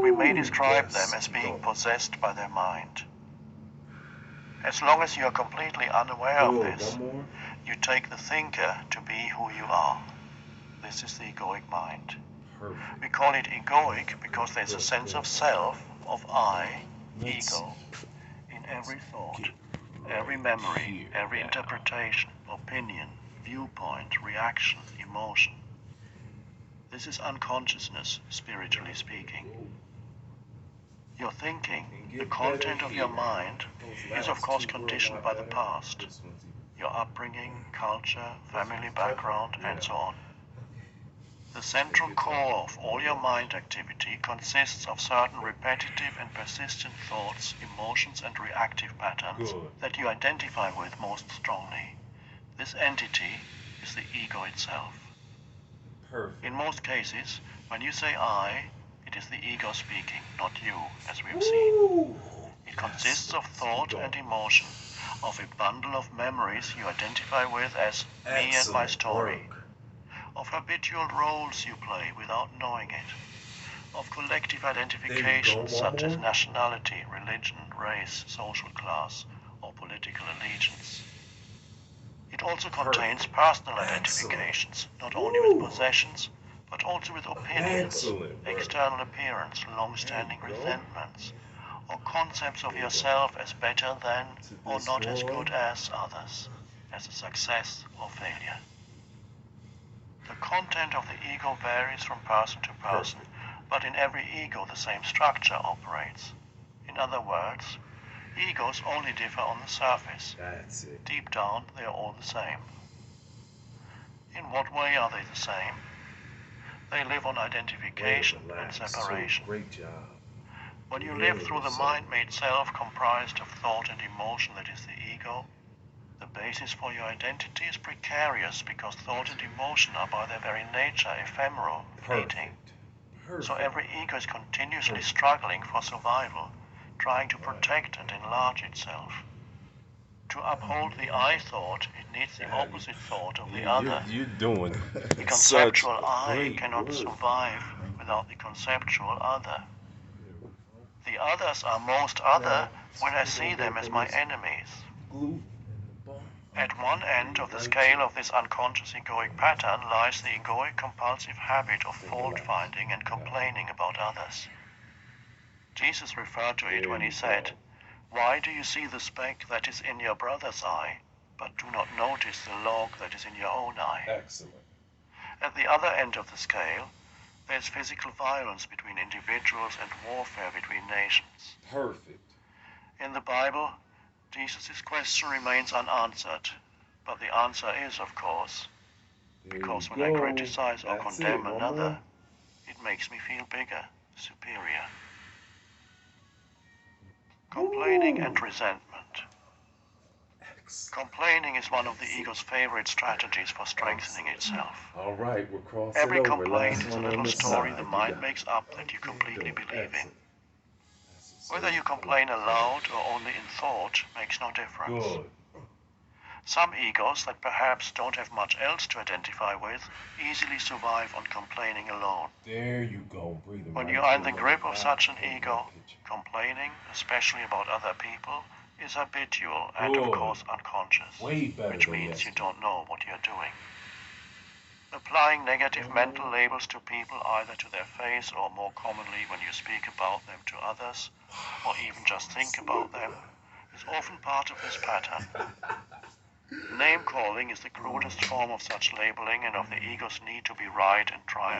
that we may describe them as being possessed by their mind. As long as you are completely unaware of this, you take the thinker to be who you are. This is the egoic mind. We call it egoic because there's a sense of self, of I, ego, in every thought, every memory, every interpretation, opinion, viewpoint, reaction, emotion. This is unconsciousness, spiritually speaking. Your thinking, the content of your mind, is of course conditioned by the past, your upbringing, culture, family background, and so on. The central core of all your mind activity consists of certain repetitive and persistent thoughts, emotions, and reactive patterns that you identify with most strongly. This entity is the ego itself. In most cases, when you say I, it is the ego speaking, not you, as we've seen. It consists of thought and emotion, of a bundle of memories you identify with as me and my story, of habitual roles you play without knowing it, of collective identifications such as nationality, religion, race, social class, or political allegiance. It also contains personal identifications, not only with possessions, but also with opinions, external appearance, long-standing resentments, or concepts of yourself as better than or not as good as others, as a success or failure. The content of the ego varies from person to person, but in every ego the same structure operates. In other words, egos only differ on the surface. Deep down, they are all the same. In what way are they the same? They live on identification and separation. Great job. When you live through the mind-made self comprised of thought and emotion that is the ego, the basis for your identity is precarious because thought and emotion are by their very nature ephemeral, fleeting. So every ego is continuously struggling for survival, trying to protect and enlarge itself. To uphold the I thought, it needs the opposite thought of the other. You're doing The conceptual I cannot survive without the conceptual other. The others are most other when I see them as my enemies. At one end of the scale of this unconscious egoic pattern lies the egoic compulsive habit of fault-finding and complaining about others. Jesus referred to it when he said, "Why do you see the speck that is in your brother's eye, but do not notice the log that is in your own eye?" excellent. At the other end of the scale, there is physical violence between individuals and warfare between nations. Perfect. In the Bible, Jesus' question remains unanswered, but the answer is, of course, because when I criticize or condemn another, it makes me feel bigger, superior. Complaining and resentment. Complaining is one of the ego's favorite strategies for strengthening itself. All right, we're crossing Every over. complaint Last is a one on little the story side. the You mind got makes up that you completely believe in. excellent. Whether you complain aloud or only in thought makes no difference. Good. Some egos that perhaps don't have much else to identify with easily survive on complaining alone. There you go. Breathing When right you are in through the the grip mouth. of such an Hold ego, that picture. complaining, especially about other people, is habitual and of Good. course unconscious, Way better which than means you yesterday. don't know what you're doing. Applying negative mental labels to people either to their face or more commonly when you speak about them to others, or even just think about them, is often part of this pattern. Name-calling is the crudest form of such labeling and of the ego's need to be right and triumph.